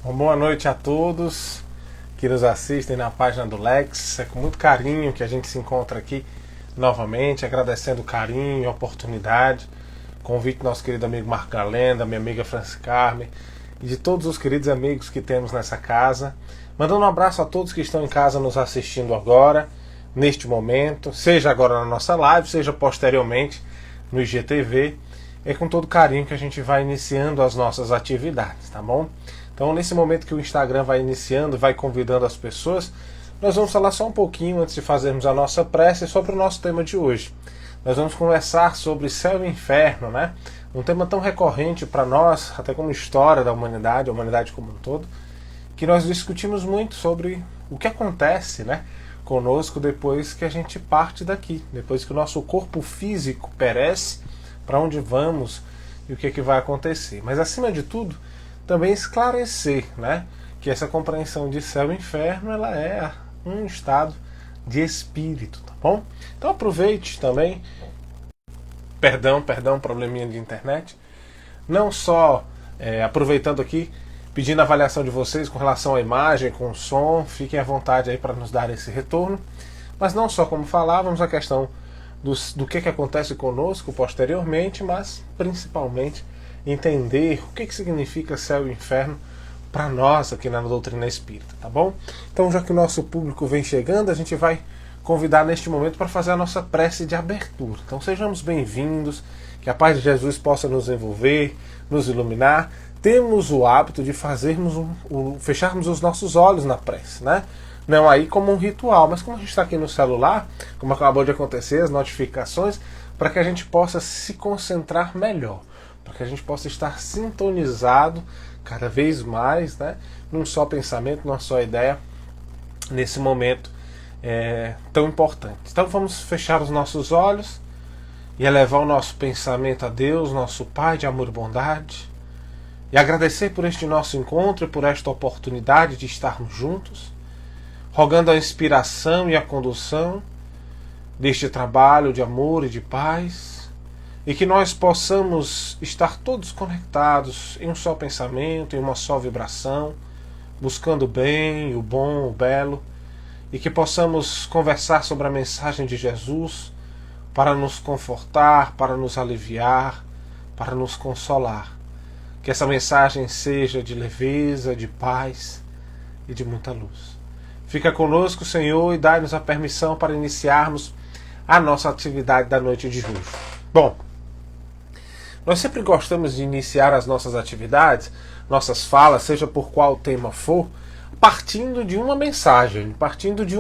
Boa noite a todos que nos assistem na página do Lex. É com muito carinho que a gente se encontra aqui novamente, agradecendo o carinho, a oportunidade, convite do nosso querido amigo Marco Galenda, minha amiga Franci Carmen e de todos os queridos amigos que temos nessa casa. Mandando um abraço a todos que estão em casa nos assistindo agora, neste momento, seja agora na nossa live, seja posteriormente no IGTV. É com todo carinho que a gente vai iniciando as nossas atividades, tá bom? Então, nesse momento que o Instagram vai iniciando, vai convidando as pessoas, nós vamos falar só um pouquinho, antes de fazermos a nossa prece, sobre o nosso tema de hoje. Nós vamos conversar sobre céu e inferno, né? Um tema tão recorrente para nós, até como história da humanidade, a humanidade como um todo, que nós discutimos muito sobre o que acontece, né, conosco depois que a gente parte daqui, depois que o nosso corpo físico perece, para onde vamos e o que vai acontecer. Mas, acima de tudo, também esclarecer, né, que essa compreensão de céu e inferno ela é um estado de espírito, tá bom? Então aproveite também, perdão, probleminha de internet, não só aproveitando aqui, pedindo a avaliação de vocês com relação à imagem, com o som, fiquem à vontade aí para nos dar esse retorno, mas não só como falávamos a questão do que acontece conosco posteriormente, mas principalmente entender o que significa céu e inferno para nós aqui na doutrina espírita, tá bom? Então, já que o nosso público vem chegando, a gente vai convidar neste momento para fazer a nossa prece de abertura. Então, sejamos bem-vindos, que a paz de Jesus possa nos envolver, nos iluminar. Temos o hábito de fecharmos os nossos olhos na prece, né? Não aí como um ritual, mas como a gente está aqui no celular, como acabou de acontecer, as notificações, para que a gente possa se concentrar melhor, para que a gente possa estar sintonizado cada vez mais, né, num só pensamento, numa só ideia, nesse momento tão importante. Então vamos fechar os nossos olhos e elevar o nosso pensamento a Deus, nosso Pai de amor e bondade, e agradecer por este nosso encontro e por esta oportunidade de estarmos juntos, rogando a inspiração e a condução deste trabalho de amor e de paz, e que nós possamos estar todos conectados em um só pensamento, em uma só vibração, buscando o bem, o bom, o belo, e que possamos conversar sobre a mensagem de Jesus para nos confortar, para nos aliviar, para nos consolar. Que essa mensagem seja de leveza, de paz e de muita luz. Fica conosco, Senhor, e dai-nos a permissão para iniciarmos a nossa atividade da noite de hoje. Bom, nós sempre gostamos de iniciar as nossas atividades, nossas falas, seja por qual tema for, partindo de uma mensagem, partindo de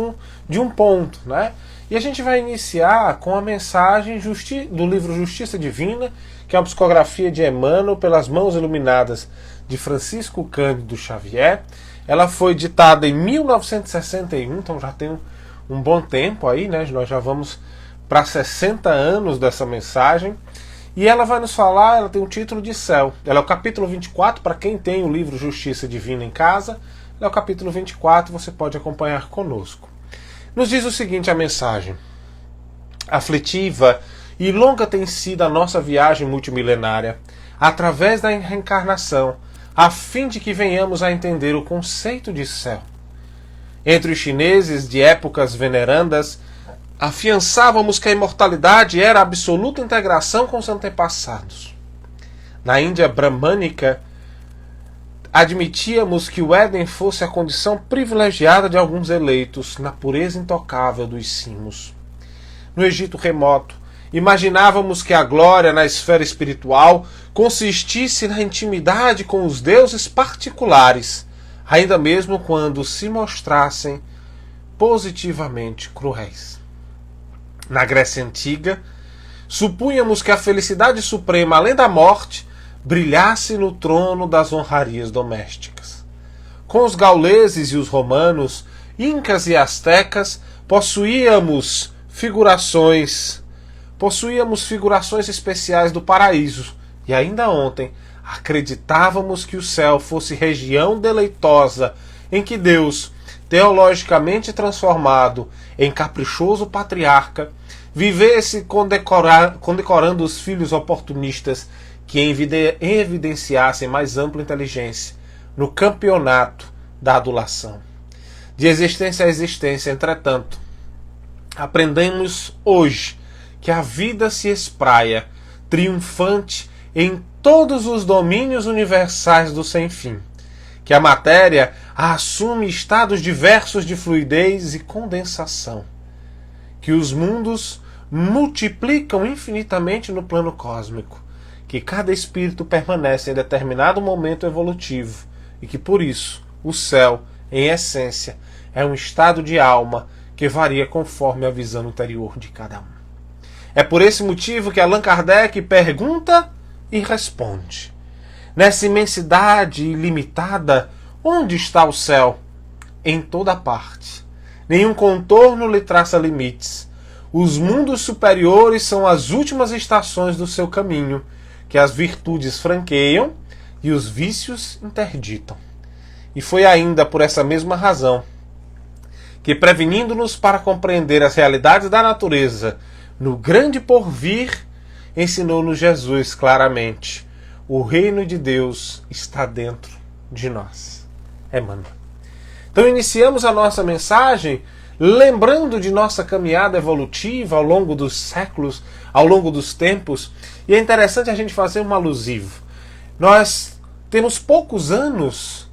um ponto, né? E a gente vai iniciar com a mensagem do livro Justiça Divina, que é uma psicografia de Emmanuel pelas mãos iluminadas de Francisco Cândido Xavier. Ela foi ditada em 1961, então já tem um bom tempo aí, né? Nós já vamos para 60 anos dessa mensagem. E ela vai nos falar, ela tem o título de Céu. Ela é o capítulo 24, para quem tem o livro Justiça Divina em casa. Ela é o capítulo 24, você pode acompanhar conosco. Nos diz o seguinte a mensagem: aflitiva e longa tem sido a nossa viagem multimilenária, através da reencarnação, a fim de que venhamos a entender o conceito de céu. Entre os chineses de épocas venerandas, afiançávamos que a imortalidade era a absoluta integração com os antepassados. Na Índia bramânica, admitíamos que o Éden fosse a condição privilegiada de alguns eleitos na pureza intocável dos cimos. No Egito remoto, imaginávamos que a glória na esfera espiritual consistisse na intimidade com os deuses particulares, ainda mesmo quando se mostrassem positivamente cruéis. Na Grécia Antiga, supunhamos que a felicidade suprema, além da morte, brilhasse no trono das honrarias domésticas. Com os gauleses e os romanos, incas e astecas, possuíamos figurações especiais do paraíso, e ainda ontem acreditávamos que o céu fosse região deleitosa em que Deus, teologicamente transformado em caprichoso patriarca, vivesse condecorando os filhos oportunistas que evidenciassem mais ampla inteligência, no campeonato da adulação. De existência a existência, entretanto, aprendemos hoje que a vida se espraia, triunfante em todos os domínios universais do sem-fim, que a matéria assume estados diversos de fluidez e condensação, que os mundos multiplicam infinitamente no plano cósmico, que cada espírito permanece em determinado momento evolutivo e que, por isso, o céu, em essência, é um estado de alma que varia conforme a visão interior de cada um. É por esse motivo que Allan Kardec pergunta e responde. Nessa imensidade ilimitada, onde está o céu? Em toda parte. Nenhum contorno lhe traça limites. Os mundos superiores são as últimas estações do seu caminho, que as virtudes franqueiam e os vícios interditam. E foi ainda por essa mesma razão que, prevenindo-nos para compreender as realidades da natureza no grande porvir, ensinou-nos Jesus claramente: o reino de Deus está dentro de nós. Emmanuel. Então iniciamos a nossa mensagem lembrando de nossa caminhada evolutiva ao longo dos séculos, ao longo dos tempos, e é interessante a gente fazer um alusivo. Nós temos poucos anos,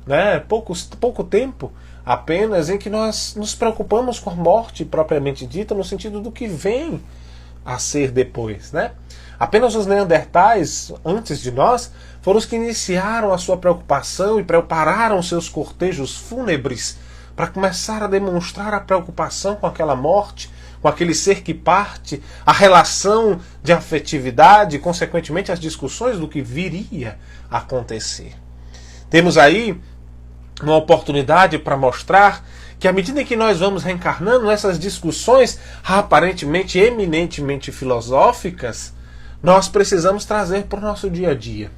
pouco tempo apenas, em que nós nos preocupamos com a morte propriamente dita, no sentido do que vem a ser depois, Apenas os neandertais, antes de nós, foram os que iniciaram a sua preocupação e prepararam seus cortejos fúnebres para começar a demonstrar a preocupação com aquela morte, com aquele ser que parte, a relação de afetividade e, consequentemente, as discussões do que viria a acontecer. Temos aí uma oportunidade para mostrar que, à medida em que nós vamos reencarnando nessas discussões aparentemente eminentemente filosóficas, nós precisamos trazer para o nosso dia a dia.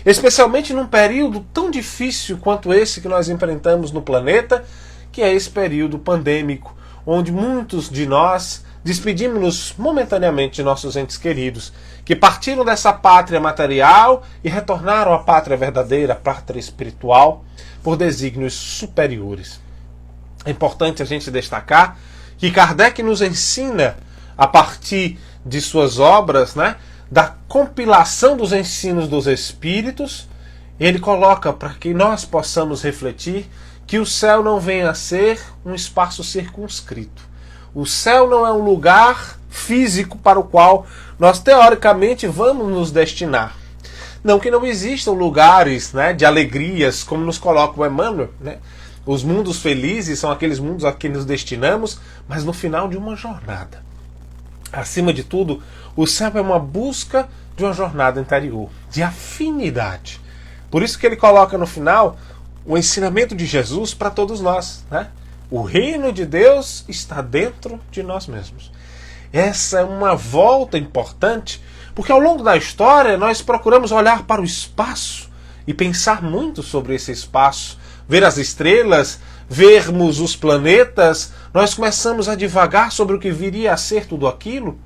Especialmente num período tão difícil quanto esse que nós enfrentamos no planeta, que é esse período pandêmico, onde muitos de nós despedimos-nos momentaneamente de nossos entes queridos, que partiram dessa pátria material e retornaram à pátria verdadeira, à pátria espiritual, por desígnios superiores. É importante a gente destacar que Kardec nos ensina, a partir de suas obras, da compilação dos ensinos dos Espíritos, ele coloca para que nós possamos refletir que o céu não venha a ser um espaço circunscrito. O céu não é um lugar físico para o qual nós teoricamente vamos nos destinar. Não que não existam lugares de alegrias, como nos coloca o Emmanuel. Os mundos felizes são aqueles mundos a que nos destinamos, mas no final de uma jornada. Acima de tudo, o céu é uma busca de uma jornada interior, de afinidade. Por isso que ele coloca no final o ensinamento de Jesus para todos nós. O reino de Deus está dentro de nós mesmos. Essa é uma volta importante, porque ao longo da história nós procuramos olhar para o espaço e pensar muito sobre esse espaço, ver as estrelas, vermos os planetas, nós começamos a divagar sobre o que viria a ser tudo aquilo.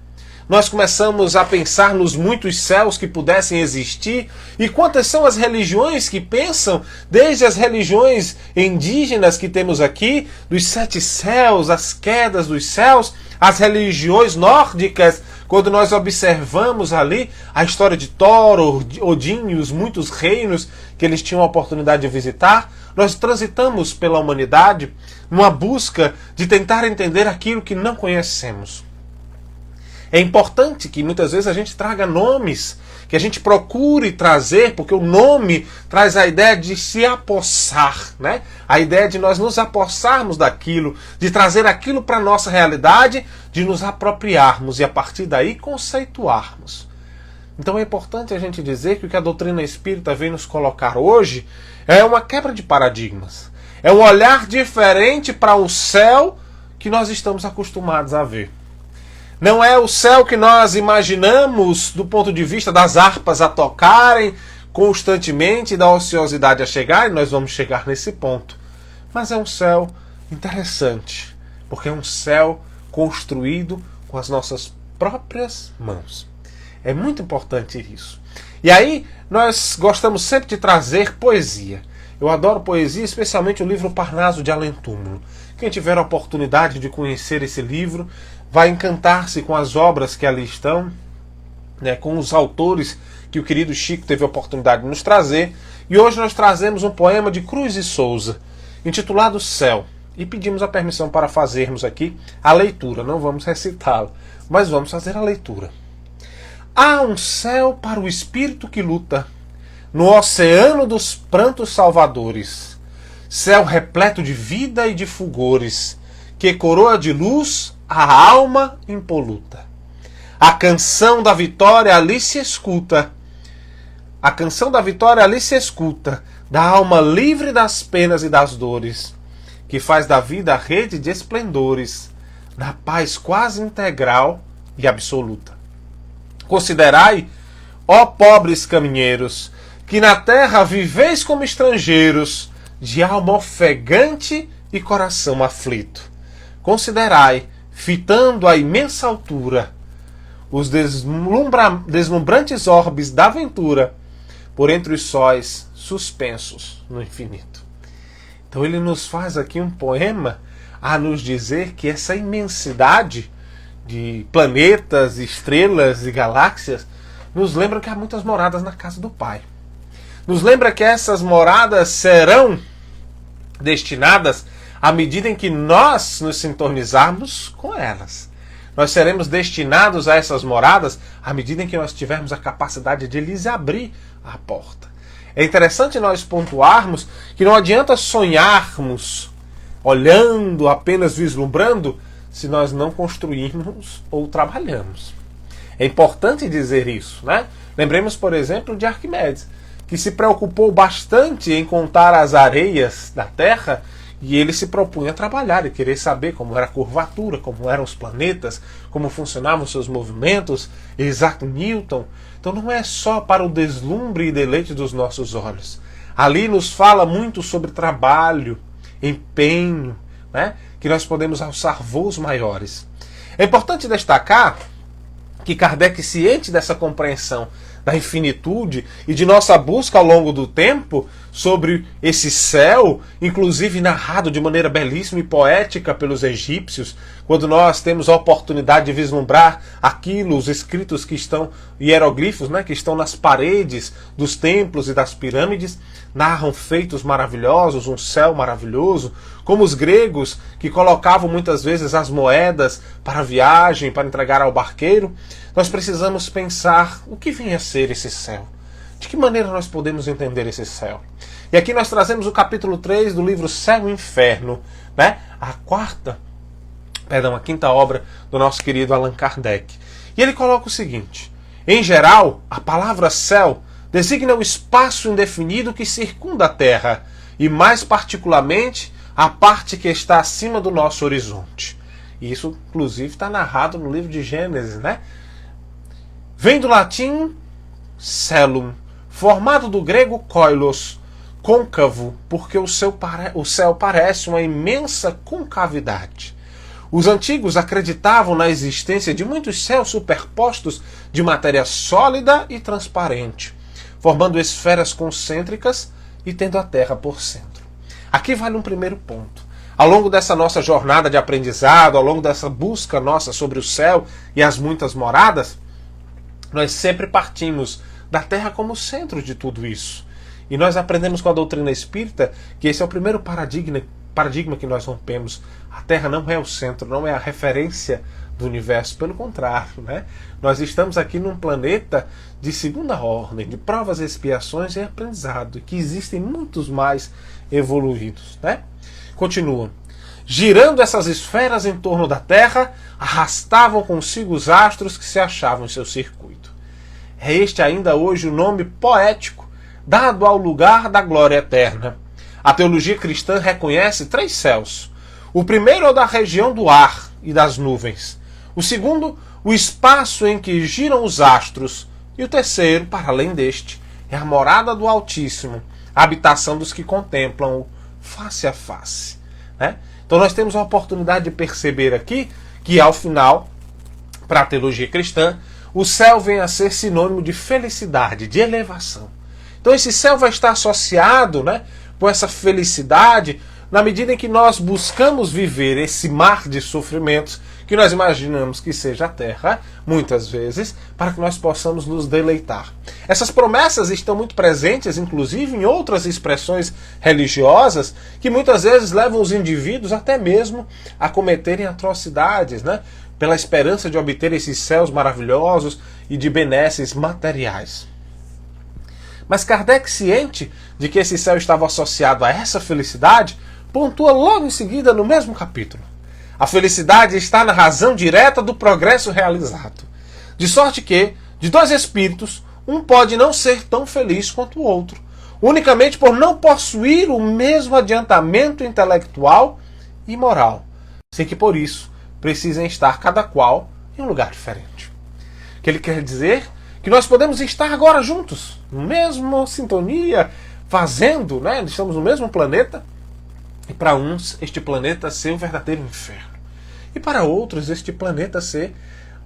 Nós começamos a pensar nos muitos céus que pudessem existir, e quantas são as religiões que pensam, desde as religiões indígenas que temos aqui, dos 7 céus, as quedas dos céus, as religiões nórdicas, quando nós observamos ali a história de Thor, Odin e os muitos reinos que eles tinham a oportunidade de visitar, nós transitamos pela humanidade numa busca de tentar entender aquilo que não conhecemos. É importante que muitas vezes a gente traga nomes, que a gente procure trazer, porque o nome traz a ideia de se apossar, A ideia de nós nos apossarmos daquilo, de trazer aquilo para a nossa realidade, de nos apropriarmos e a partir daí conceituarmos. Então é importante a gente dizer que o que a doutrina espírita vem nos colocar hoje é uma quebra de paradigmas. É um olhar diferente para o céu que nós estamos acostumados a ver. Não é o céu que nós imaginamos do ponto de vista das harpas a tocarem constantemente e da ociosidade a chegar, e nós vamos chegar nesse ponto. Mas é um céu interessante, porque é um céu construído com as nossas próprias mãos. É muito importante isso. E aí nós gostamos sempre de trazer poesia. Eu adoro poesia, especialmente o livro Parnaso de Além Túmulo. Quem tiver a oportunidade de conhecer esse livro vai encantar-se com as obras que ali estão, né, com os autores que o querido Chico teve a oportunidade de nos trazer. E hoje nós trazemos um poema de Cruz e Souza, intitulado Céu. E pedimos a permissão para fazermos aqui a leitura. Não vamos recitá-lo, mas vamos fazer a leitura. Há um céu para o espírito que luta no oceano dos prantos salvadores, céu repleto de vida e de fulgores, que coroa de luz a alma impoluta. A canção da vitória ali se escuta, a canção da vitória ali se escuta, da alma livre das penas e das dores, que faz da vida a rede de esplendores, da paz quase integral e absoluta. Considerai, ó pobres caminheiros, que na terra viveis como estrangeiros, de alma ofegante e coração aflito. Considerai, fitando a imensa altura, os deslumbrantes orbes da aventura, por entre os sóis suspensos no infinito. Então ele nos faz aqui um poema a nos dizer que essa imensidade de planetas, estrelas e galáxias nos lembra que há muitas moradas na casa do Pai. Nos lembra que essas moradas serão destinadas à medida em que nós nos sintonizarmos com elas. Nós seremos destinados a essas moradas à medida em que nós tivermos a capacidade de lhes abrir a porta. É interessante nós pontuarmos que não adianta sonharmos olhando, apenas vislumbrando, se nós não construirmos ou trabalhamos. É importante dizer isso, né? Lembremos, por exemplo, de Arquimedes, que se preocupou bastante em contar as areias da Terra e ele se propunha a trabalhar e querer saber como era a curvatura, como eram os planetas, como funcionavam os seus movimentos. Isaac Newton. Então não é só para o deslumbre e deleite dos nossos olhos. Ali nos fala muito sobre trabalho, empenho, né? Que nós podemos alçar voos maiores. É importante destacar que Kardec, ciente dessa compreensão da infinitude e de nossa busca ao longo do tempo sobre esse céu, inclusive narrado de maneira belíssima e poética pelos egípcios, quando nós temos a oportunidade de vislumbrar aquilo, os escritos que estão, hieroglifos, né, que estão nas paredes dos templos e das pirâmides, narram feitos maravilhosos, um céu maravilhoso, como os gregos que colocavam muitas vezes as moedas para a viagem, para entregar ao barqueiro. Nós precisamos pensar o que vem a ser esse céu. De que maneira nós podemos entender esse céu? E aqui nós trazemos o capítulo 3 do livro Céu e Inferno, né? A quinta obra do nosso querido Allan Kardec. E ele coloca o seguinte: em geral, a palavra céu designa o espaço indefinido que circunda a Terra, e mais particularmente a parte que está acima do nosso horizonte. E isso, inclusive, está narrado no livro de Gênesis, né? Vem do latim cellum, formado do grego koilos, côncavo, porque o céu parece uma imensa concavidade. Os antigos acreditavam na existência de muitos céus superpostos de matéria sólida e transparente, formando esferas concêntricas e tendo a Terra por centro. Aqui vale um primeiro ponto. Ao longo dessa nossa jornada de aprendizado, ao longo dessa busca nossa sobre o céu e as muitas moradas, nós sempre partimos da Terra como centro de tudo isso. E nós aprendemos com a doutrina espírita que esse é o primeiro paradigma que nós rompemos. A Terra não é o centro, não é a referência do universo, pelo contrário, né? Nós estamos aqui num planeta de segunda ordem, de provas, expiações e aprendizado, que existem muitos mais evoluídos, né? Continua. Girando essas esferas em torno da Terra, arrastavam consigo os astros que se achavam em seu circuito. É este ainda hoje o nome poético dado ao lugar da glória eterna. A teologia cristã reconhece 3 céus. O primeiro é o da região do ar e das nuvens. O segundo, o espaço em que giram os astros. E o terceiro, para além deste, é a morada do Altíssimo, a habitação dos que contemplam-o face a face, né? Então nós temos a oportunidade de perceber aqui que, ao final, para a teologia cristã, o céu vem a ser sinônimo de felicidade, de elevação. Então esse céu vai estar associado, né, com essa felicidade, na medida em que nós buscamos viver esse mar de sofrimentos que nós imaginamos que seja a Terra, muitas vezes, para que nós possamos nos deleitar. Essas promessas estão muito presentes, inclusive, em outras expressões religiosas, que muitas vezes levam os indivíduos até mesmo a cometerem atrocidades, né? Pela esperança de obter esses céus maravilhosos e de benesses materiais. Mas Kardec, ciente de que esse céu estava associado a essa felicidade, pontua logo em seguida no mesmo capítulo: a felicidade está na razão direta do progresso realizado. De sorte que, de dois espíritos, um pode não ser tão feliz quanto o outro, unicamente por não possuir o mesmo adiantamento intelectual e moral, sem que por isso precisem estar cada qual em um lugar diferente. O que ele quer dizer? Que nós podemos estar agora juntos, na mesma sintonia, fazendo, né? Estamos no mesmo planeta, e para uns este planeta ser um verdadeiro inferno. E para outros este planeta ser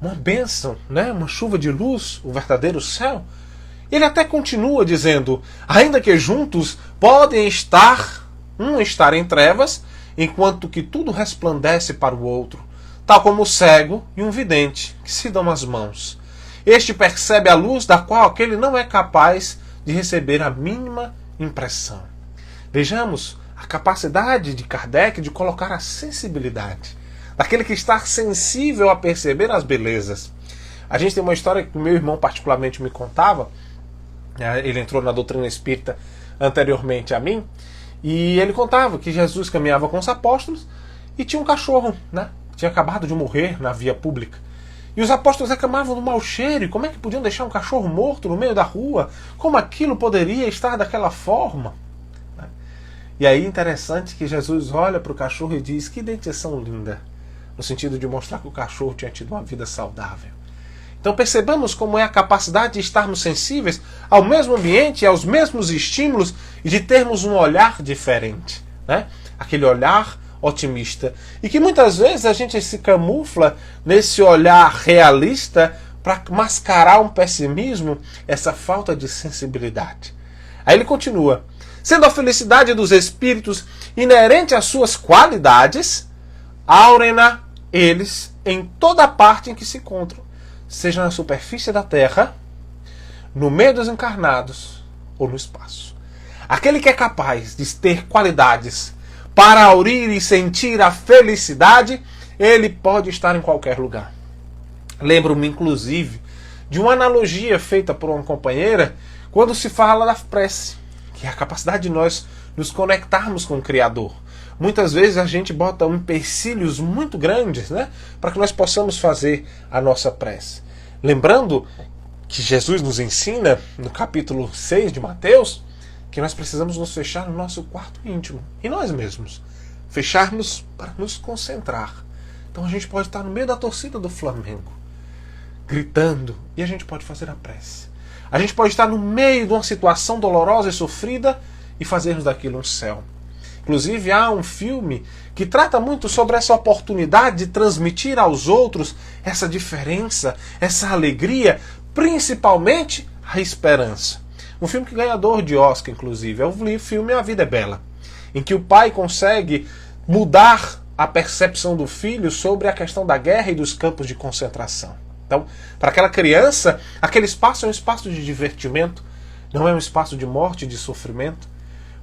uma bênção, né? Uma chuva de luz, o verdadeiro céu. Ele até continua dizendo, ainda que juntos podem estar, um estar em trevas, enquanto que tudo resplandece para o outro, tal como o cego e um vidente, que se dão as mãos. Este percebe a luz da qual aquele não é capaz de receber a mínima impressão. Vejamos a capacidade de Kardec de colocar a sensibilidade daquele que está sensível a perceber as belezas. A gente tem uma história que o meu irmão particularmente me contava. Ele entrou na doutrina espírita anteriormente a mim, e ele contava que Jesus caminhava com os apóstolos e tinha um cachorro, né? Tinha acabado de morrer na via pública. E os apóstolos reclamavam do mau cheiro, e como é que podiam deixar um cachorro morto no meio da rua? Como aquilo poderia estar daquela forma? E aí interessante que Jesus olha para o cachorro e diz, que dentição linda, no sentido de mostrar que o cachorro tinha tido uma vida saudável. Então percebamos como é a capacidade de estarmos sensíveis ao mesmo ambiente, aos mesmos estímulos, e de termos um olhar diferente, né? Aquele olhar otimista. E que muitas vezes a gente se camufla nesse olhar realista para mascarar um pessimismo, essa falta de sensibilidade. Aí ele continua: sendo a felicidade dos espíritos inerente às suas qualidades, aurem-na eles em toda a parte em que se encontram, seja na superfície da terra, no meio dos encarnados ou no espaço. Aquele que é capaz de ter qualidades para aurir e sentir a felicidade, ele pode estar em qualquer lugar. Lembro-me, inclusive, de uma analogia feita por uma companheira quando se fala da prece, que é a capacidade de nós nos conectarmos com o Criador. Muitas vezes a gente bota empecilhos muito grandes, né, para que nós possamos fazer a nossa prece. Lembrando que Jesus nos ensina, no capítulo 6 de Mateus, que nós precisamos nos fechar no nosso quarto íntimo, e nós mesmos fecharmos para nos concentrar. Então a gente pode estar no meio da torcida do Flamengo, gritando, e a gente pode fazer a prece. A gente pode estar no meio de uma situação dolorosa e sofrida e fazermos daquilo um céu. Inclusive há um filme que trata muito sobre essa oportunidade de transmitir aos outros essa diferença, essa alegria, principalmente a esperança. Um filme que é ganhador de Oscar, inclusive, é o filme A Vida é Bela, em que o pai consegue mudar a percepção do filho sobre a questão da guerra e dos campos de concentração. Então, para aquela criança, aquele espaço é um espaço de divertimento, não é um espaço de morte e de sofrimento.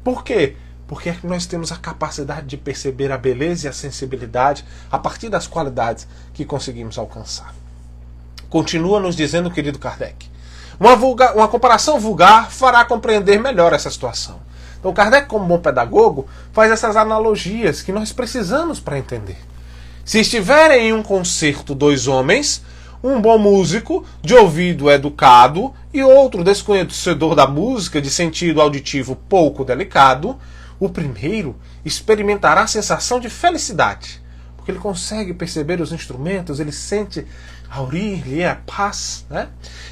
Por quê? Porque nós temos a capacidade de perceber a beleza e a sensibilidade a partir das qualidades que conseguimos alcançar. Continua nos dizendo o querido Kardec: uma comparação vulgar fará compreender melhor essa situação. Então Kardec, como bom pedagogo, faz essas analogias que nós precisamos para entender. Se estiverem em um concerto dois homens, um bom músico, de ouvido educado, e outro desconhecedor da música, de sentido auditivo pouco delicado, o primeiro experimentará a sensação de felicidade, porque ele consegue perceber os instrumentos, ele sente aurir-lhe a paz, né?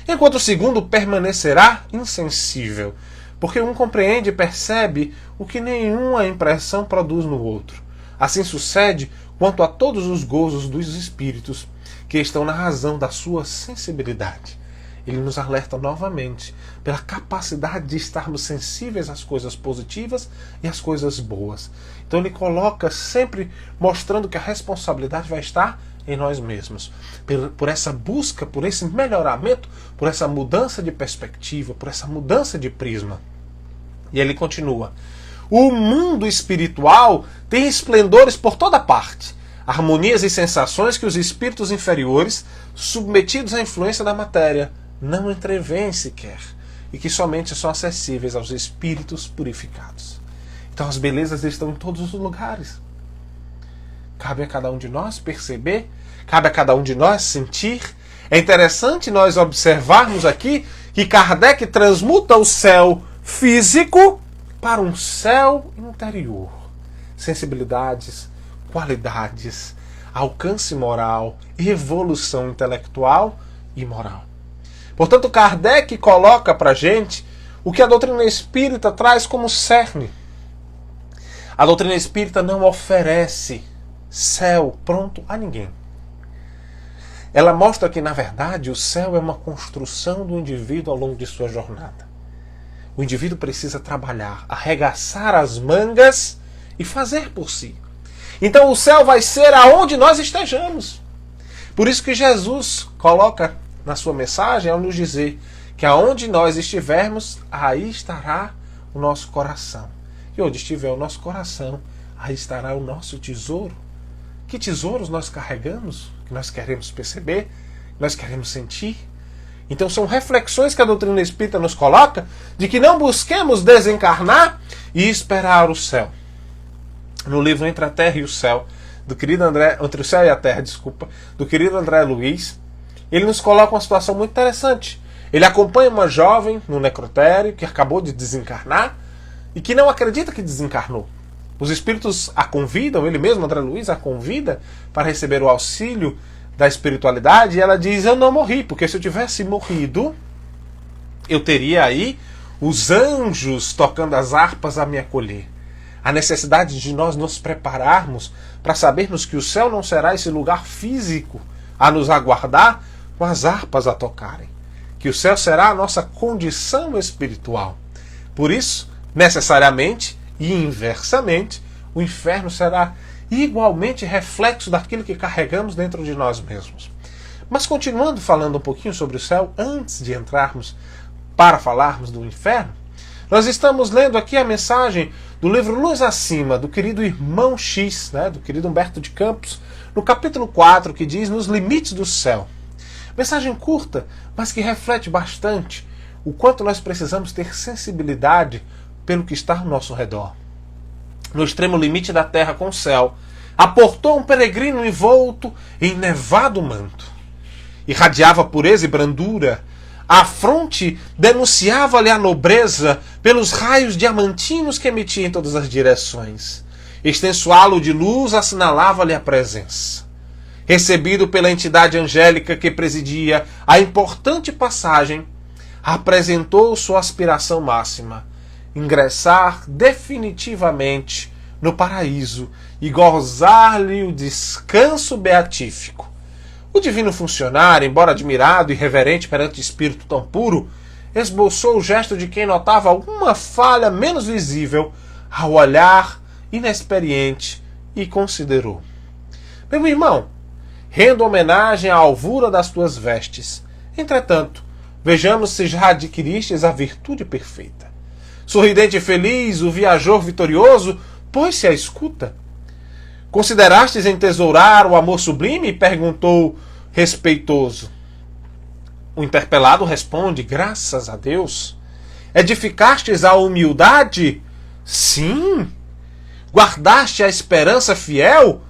Enquanto o segundo permanecerá insensível, porque um compreende e percebe o que nenhuma impressão produz no outro. Assim sucede quanto a todos os gozos dos espíritos, que estão na razão da sua sensibilidade. ele nos alerta novamente pela capacidade de estarmos sensíveis às coisas positivas e às coisas boas. Então ele coloca sempre mostrando que a responsabilidade vai estar em nós mesmos. Por essa busca, por esse melhoramento, por essa mudança de perspectiva, por essa mudança de prisma. E ele continua. O mundo espiritual tem esplendores por toda parte. Harmonias e sensações que os espíritos inferiores, submetidos à influência da matéria, não entrevêem sequer. E que somente são acessíveis aos espíritos purificados. Então as belezas estão em todos os lugares. Cabe a cada um de nós perceber, cabe a cada um de nós sentir. É interessante nós observarmos aqui que Kardec transmuta o céu físico para um céu interior. Sensibilidades, qualidades, alcance moral, evolução intelectual e moral. Portanto, Kardec coloca para a gente o que a doutrina espírita traz como cerne. A doutrina espírita não oferece céu pronto a ninguém. Ela mostra que, na verdade, o céu é uma construção do indivíduo ao longo de sua jornada. O indivíduo precisa trabalhar, arregaçar as mangas e fazer por si. Então o céu vai ser aonde nós estejamos. Por isso que Jesus coloca na sua mensagem ao nos dizer que aonde nós estivermos, aí estará o nosso coração. E onde estiver o nosso coração, aí estará o nosso tesouro. Que tesouros nós carregamos, que nós queremos perceber, que nós queremos sentir. Então são reflexões que a doutrina espírita nos coloca de que não busquemos desencarnar e esperar o céu. No livro Entre a Terra e o Céu, Entre o Céu e a Terra, do querido André Luiz, ele nos coloca uma situação muito interessante. Ele acompanha uma jovem no necrotério que acabou de desencarnar e que não acredita que desencarnou. Os espíritos a convidam, ele mesmo, André Luiz, a convida para receber o auxílio da espiritualidade, e ela diz: eu não morri, porque se eu tivesse morrido, eu teria aí os anjos tocando as harpas a me acolher. A necessidade de nós nos prepararmos para sabermos que o céu não será esse lugar físico a nos aguardar com as harpas a tocarem. Que o céu será a nossa condição espiritual. Por isso, necessariamente e inversamente, o inferno será igualmente reflexo daquilo que carregamos dentro de nós mesmos. Mas continuando falando um pouquinho sobre o céu, antes de entrarmos para falarmos do inferno, nós estamos lendo aqui a mensagem do livro Luz Acima, do querido irmão X, do querido Humberto de Campos, no capítulo 4, que diz Nos Limites do Céu. Mensagem curta, mas que reflete bastante o quanto nós precisamos ter sensibilidade pelo que está ao nosso redor. No extremo limite da terra com o céu, aportou um peregrino envolto em nevado manto. Irradiava pureza e brandura. A fronte denunciava-lhe a nobreza pelos raios diamantinos que emitia em todas as direções. Extenso halo de luz assinalava-lhe a presença. Recebido pela entidade angélica que presidia a importante passagem, apresentou sua aspiração máxima: ingressar definitivamente no paraíso e gozar-lhe o descanso beatífico. O divino funcionário, embora admirado e reverente perante espírito tão puro, esboçou o gesto de quem notava alguma falha menos visível ao olhar inexperiente e considerou: meu irmão, rendo homenagem à alvura das tuas vestes. Entretanto, vejamos se já adquiristes a virtude perfeita. Sorridente e feliz, o viajor vitorioso pôs-se à escuta. Considerastes entesourar o amor sublime? Perguntou respeitoso. O interpelado responde: graças a Deus. Edificastes a humildade? Sim. Guardaste a esperança fiel?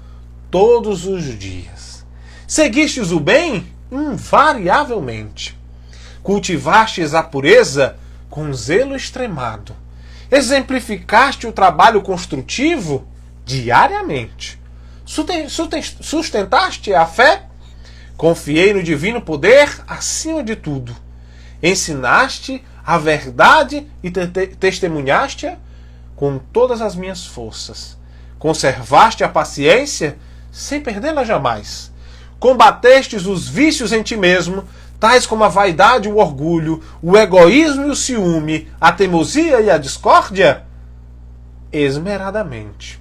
Todos os dias. Seguistes o bem? Invariavelmente. Cultivastes a pureza? Com zelo extremado. Exemplificaste o trabalho construtivo? Diariamente. Sustentaste a fé? Confiei no divino poder acima de tudo. Ensinaste a verdade e testemunhaste-a com todas as minhas forças. Conservaste a paciência sem perdê-la jamais. Combatestes os vícios em ti mesmo, tais como a vaidade e o orgulho, o egoísmo e o ciúme, a teimosia e a discórdia? Esmeradamente.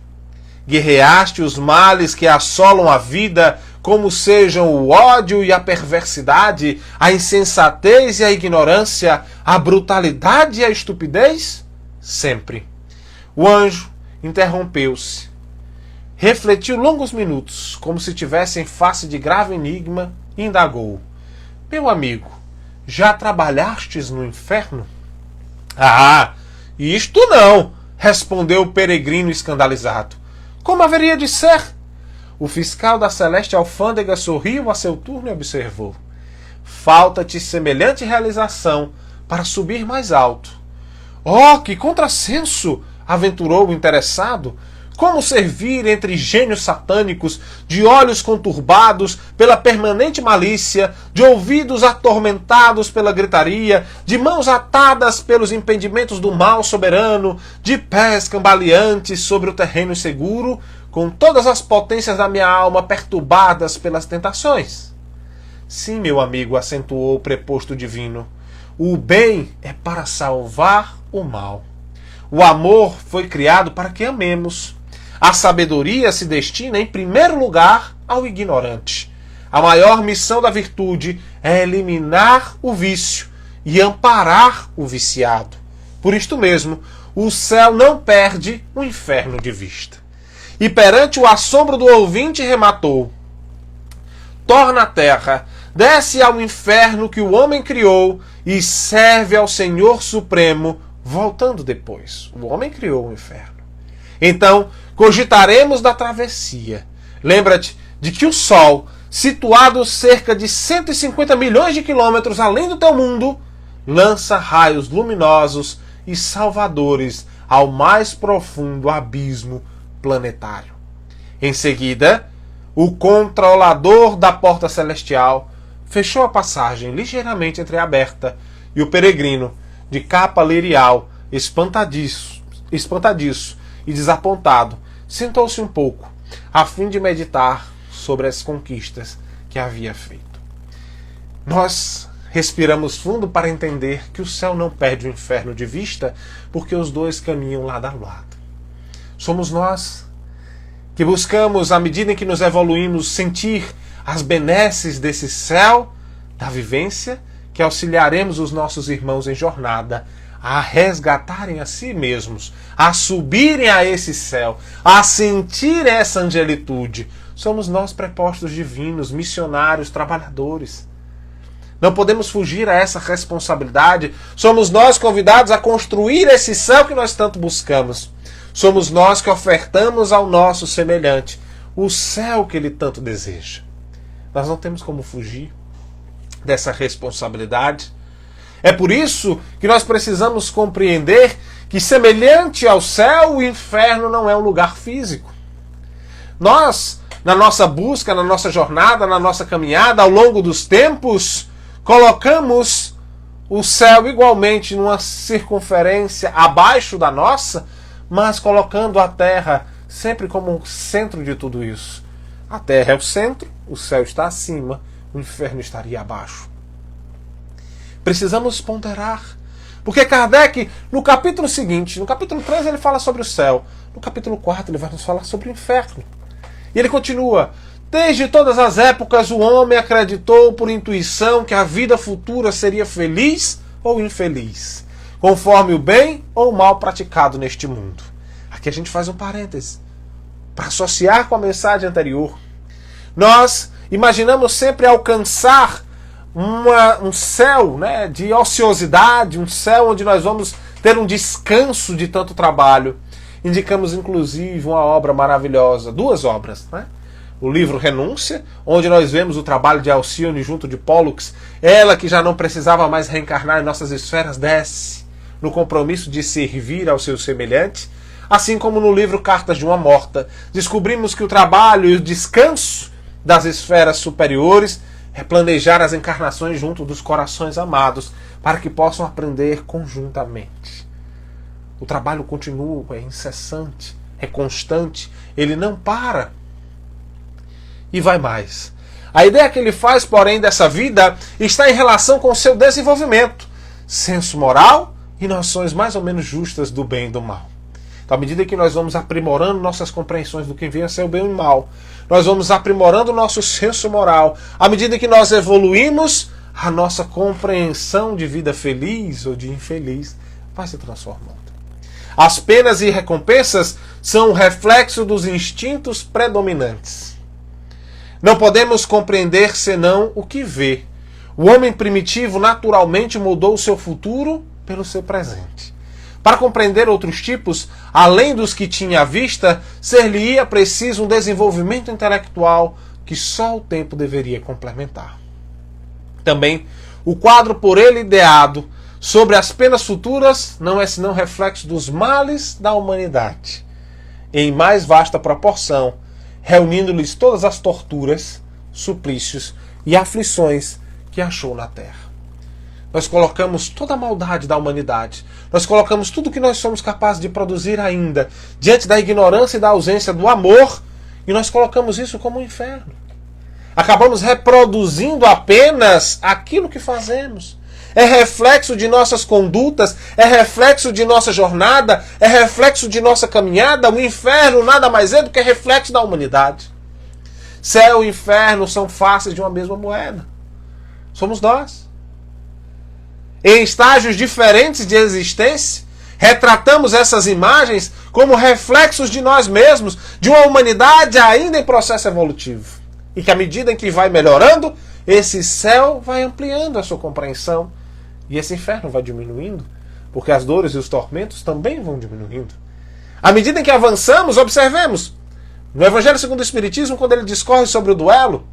Guerreaste os males que assolam a vida, como sejam o ódio e a perversidade, a insensatez e a ignorância, a brutalidade e a estupidez? Sempre. O anjo interrompeu-se. Refletiu longos minutos, como se tivesse em face de grave enigma, e indagou: meu amigo, já trabalhastes no inferno? Ah, isto não, respondeu o peregrino escandalizado. Como haveria de ser? O fiscal da celeste alfândega sorriu a seu turno e observou: falta-te semelhante realização para subir mais alto. Oh, que contrassenso! Aventurou o interessado. Como servir entre gênios satânicos, de olhos conturbados pela permanente malícia, de ouvidos atormentados pela gritaria, de mãos atadas pelos impedimentos do mal soberano, de pés cambaleantes sobre o terreno inseguro, com todas as potências da minha alma perturbadas pelas tentações? Sim, meu amigo, acentuou o preposto divino, o bem é para salvar o mal. O amor foi criado para que amemos. A sabedoria se destina, em primeiro lugar, ao ignorante. A maior missão da virtude é eliminar o vício e amparar o viciado. Por isto mesmo, o céu não perde o inferno de vista. E perante o assombro do ouvinte rematou: torna a terra, desce ao inferno que o homem criou e serve ao Senhor Supremo, voltando depois. O homem criou o inferno. Então, cogitaremos da travessia. Lembra-te de que o Sol, situado cerca de 150 milhões de quilômetros além do teu mundo, lança raios luminosos e salvadores ao mais profundo abismo planetário. Em seguida, o controlador da porta celestial fechou a passagem ligeiramente entreaberta e o peregrino, de capa lirial, espantadiço e desapontado, sentou-se um pouco, a fim de meditar sobre as conquistas que havia feito. Nós respiramos fundo para entender que o céu não perde o inferno de vista, porque os dois caminham lado a lado. Somos nós que buscamos, à medida em que nos evoluímos, sentir as benesses desse céu da vivência, que auxiliaremos os nossos irmãos em jornada a resgatarem a si mesmos, a subirem a esse céu, a sentir essa angelitude. Somos nós prepostos divinos, missionários, trabalhadores. Não podemos fugir a essa responsabilidade. Somos nós convidados a construir esse céu que nós tanto buscamos. Somos nós que ofertamos ao nosso semelhante o céu que ele tanto deseja. Nós não temos como fugir dessa responsabilidade. É por isso que nós precisamos compreender que, semelhante ao céu, o inferno não é um lugar físico. Nós, na nossa busca, na nossa jornada, na nossa caminhada, ao longo dos tempos, colocamos o céu igualmente numa circunferência abaixo da nossa, mas colocando a terra sempre como o centro de tudo isso. A terra é o centro, o céu está acima, o inferno estaria abaixo. Precisamos ponderar. Porque Kardec, no capítulo seguinte, no capítulo 3, ele fala sobre o céu. No capítulo 4, ele vai nos falar sobre o inferno. E ele continua: desde todas as épocas, o homem acreditou por intuição que a vida futura seria feliz ou infeliz, conforme o bem ou o mal praticado neste mundo. Aqui a gente faz um parêntese para associar com a mensagem anterior. Nós imaginamos sempre alcançar um céu, né, de ociosidade, um céu onde nós vamos ter um descanso de tanto trabalho. Indicamos inclusive uma obra maravilhosa, duas obras, né? O livro Renúncia, onde nós vemos o trabalho de Alcione junto de Pollux. Ela, que já não precisava mais reencarnar em nossas esferas, desce no compromisso de servir ao seu semelhante. Assim como no livro Cartas de uma Morta, descobrimos que o trabalho e o descanso das esferas superiores é planejar as encarnações junto dos corações amados, para que possam aprender conjuntamente. O trabalho continua, é incessante, é constante, ele não para. E vai mais. A ideia que ele faz, porém, dessa vida está em relação com o seu desenvolvimento, senso moral e noções mais ou menos justas do bem e do mal. Então, à medida que nós vamos aprimorando nossas compreensões do que vem a ser o bem e o mal, nós vamos aprimorando o nosso senso moral. À medida que nós evoluímos, a nossa compreensão de vida feliz ou de infeliz vai se transformando. As penas e recompensas são um reflexo dos instintos predominantes. Não podemos compreender senão o que vê. O homem primitivo naturalmente mudou o seu futuro pelo seu presente. Para compreender outros tipos, além dos que tinha à vista, ser-lhe-ia preciso um desenvolvimento intelectual que só o tempo deveria complementar. Também, o quadro por ele ideado sobre as penas futuras não é senão reflexo dos males da humanidade, em mais vasta proporção, reunindo-lhes todas as torturas, suplícios e aflições que achou na terra. Nós colocamos toda a maldade da humanidade, nós colocamos tudo que nós somos capazes de produzir ainda, diante da ignorância e da ausência do amor, e nós colocamos isso como um inferno. Acabamos reproduzindo apenas aquilo que fazemos. É reflexo de nossas condutas, é reflexo de nossa jornada, é reflexo de nossa caminhada. O inferno nada mais é do que reflexo da humanidade. Céu e inferno são faces de uma mesma moeda. Somos nós. Em estágios diferentes de existência, retratamos essas imagens como reflexos de nós mesmos, de uma humanidade ainda em processo evolutivo. E que à medida em que vai melhorando, esse céu vai ampliando a sua compreensão e esse inferno vai diminuindo, porque as dores e os tormentos também vão diminuindo. À medida em que avançamos, observemos, no Evangelho segundo o Espiritismo, quando ele discorre sobre o duelo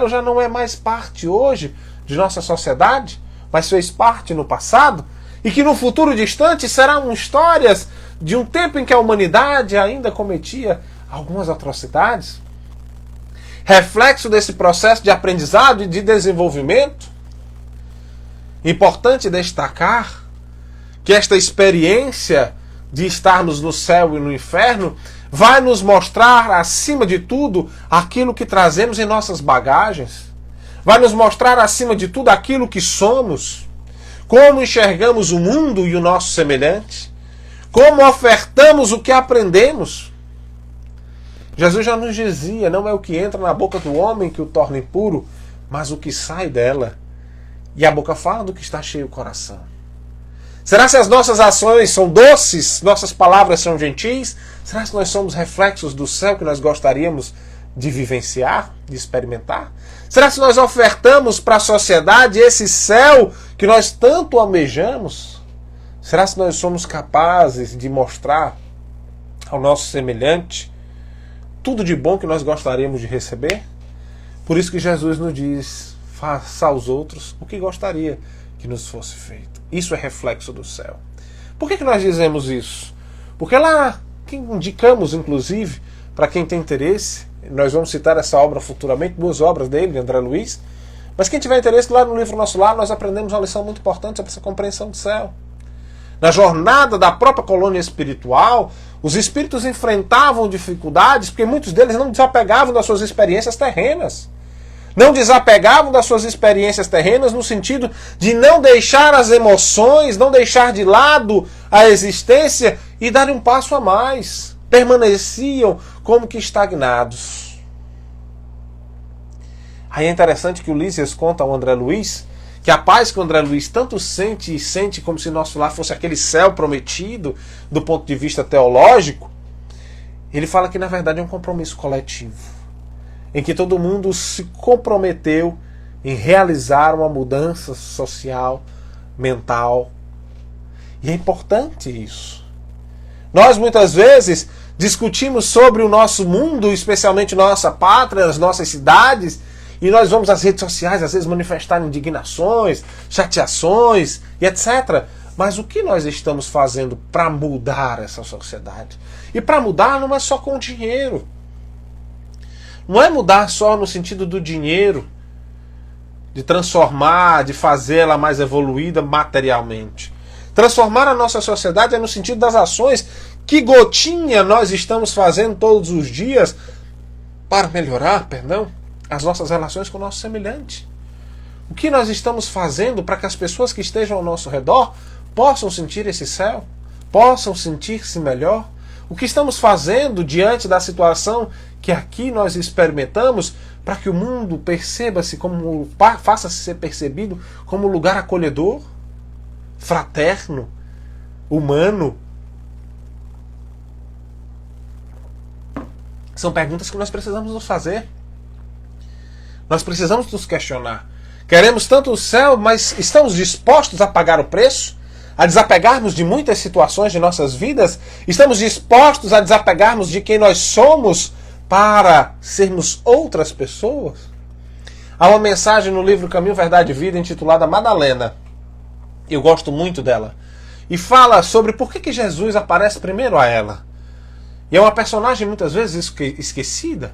já não é mais parte hoje de nossa sociedade, mas fez parte no passado, e que no futuro distante serão histórias de um tempo em que a humanidade ainda cometia algumas atrocidades. Reflexo desse processo de aprendizado e de desenvolvimento. Importante destacar que esta experiência de estarmos no céu e no inferno vai nos mostrar, acima de tudo, aquilo que trazemos em nossas bagagens. Vai nos mostrar, acima de tudo, aquilo que somos. Como enxergamos o mundo e o nosso semelhante. Como ofertamos o que aprendemos. Jesus já nos dizia, não é o que entra na boca do homem que o torna impuro, mas o que sai dela. E a boca fala do que está cheio o coração. Será se as nossas ações são doces, nossas palavras são gentis? Será que nós somos reflexos do céu que nós gostaríamos de vivenciar, de experimentar? Será que nós ofertamos para a sociedade esse céu que nós tanto almejamos? Será que nós somos capazes de mostrar ao nosso semelhante tudo de bom que nós gostaríamos de receber? Por isso que Jesus nos diz, faça aos outros o que gostaria que nos fosse feito. Isso é reflexo do céu. Por que nós dizemos isso? Porque lá, que indicamos inclusive, para quem tem interesse, nós vamos citar essa obra futuramente, 2 obras dele, de André Luiz, mas quem tiver interesse, lá no livro Nosso Lar, nós aprendemos uma lição muito importante sobre essa compreensão do céu. Na jornada da própria colônia espiritual, os espíritos enfrentavam dificuldades, porque muitos deles não desapegavam das suas experiências terrenas. Não desapegavam das suas experiências terrenas no sentido de não deixar as emoções, não deixar de lado a existência e dar um passo a mais. Permaneciam como que estagnados. Aí é interessante que o Lísias conta ao André Luiz que a paz que o André Luiz tanto sente, e sente como se nosso lar fosse aquele céu prometido do ponto de vista teológico, ele fala que na verdade é um compromisso coletivo, em que todo mundo se comprometeu em realizar uma mudança social, mental. E é importante isso. Nós muitas vezes discutimos sobre o nosso mundo, especialmente nossa pátria, as nossas cidades, e nós vamos às redes sociais, às vezes, manifestar indignações, chateações e etc. Mas o que nós estamos fazendo para mudar essa sociedade? E para mudar não é só com dinheiro. Não é mudar só no sentido do dinheiro, de transformar, de fazê-la mais evoluída materialmente. Transformar a nossa sociedade é no sentido das ações que gotinha nós estamos fazendo todos os dias para melhorar, as nossas relações com o nosso semelhante. O que nós estamos fazendo para que as pessoas que estejam ao nosso redor possam sentir esse céu? Possam sentir-se melhor? O que estamos fazendo diante da situação que aqui nós experimentamos para que o mundo perceba-se como, faça-se ser percebido como um lugar acolhedor, fraterno, humano? São perguntas que nós precisamos nos fazer. Nós precisamos nos questionar. Queremos tanto o céu, mas estamos dispostos a pagar o preço? A desapegarmos de muitas situações de nossas vidas? Estamos dispostos a desapegarmos de quem nós somos para sermos outras pessoas? Há uma mensagem no livro Caminho, Verdade e Vida intitulada Madalena. Eu gosto muito dela. E fala sobre por que Jesus aparece primeiro a ela. E é uma personagem muitas vezes esquecida.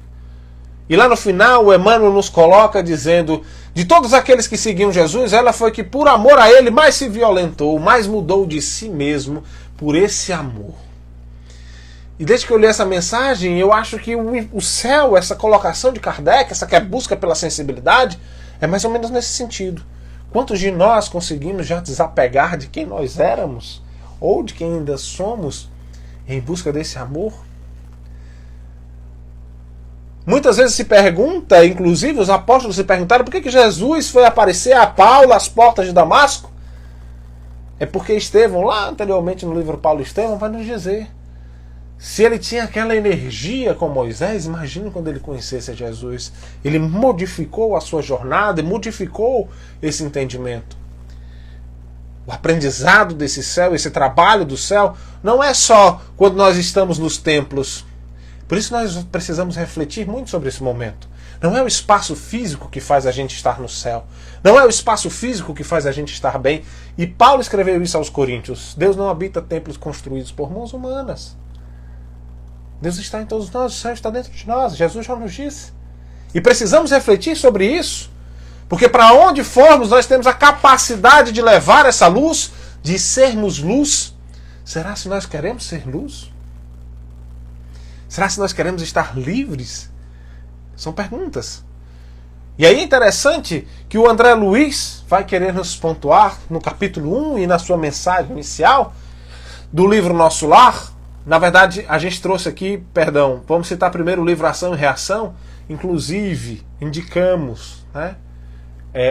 E lá no final o Emmanuel nos coloca dizendo: de todos aqueles que seguiam Jesus, ela foi que por amor a ele mais se violentou, mais mudou de si mesmo por esse amor. E desde que eu li essa mensagem, eu acho que o céu, essa colocação de Kardec, essa busca pela sensibilidade, é mais ou menos nesse sentido. Quantos de nós conseguimos já desapegar de quem nós éramos, ou de quem ainda somos, em busca desse amor? Muitas vezes se pergunta, inclusive os apóstolos se perguntaram, por que Jesus foi aparecer a Paulo às portas de Damasco? É porque Estevão, lá anteriormente no livro Paulo e Estevão, vai nos dizer: se ele tinha aquela energia com Moisés, imagine quando ele conhecesse a Jesus. Ele modificou a sua jornada, modificou esse entendimento. O aprendizado desse céu, esse trabalho do céu, não é só quando nós estamos nos templos. Por isso nós precisamos refletir muito sobre esse momento. Não é o espaço físico que faz a gente estar no céu. Não é o espaço físico que faz a gente estar bem. E Paulo escreveu isso aos Coríntios. Deus não habita templos construídos por mãos humanas. Deus está em todos nós, o céu está dentro de nós. Jesus já nos disse. E precisamos refletir sobre isso. Porque para onde formos, nós temos a capacidade de levar essa luz, de sermos luz. Será se nós queremos ser luz? Será se nós queremos estar livres? São perguntas. E aí é interessante que o André Luiz vai querer nos pontuar no capítulo 1 e na sua mensagem inicial do livro Nosso Lar. Na verdade, a gente trouxe aqui, vamos citar primeiro o livro Ação e Reação. Inclusive, indicamos, né,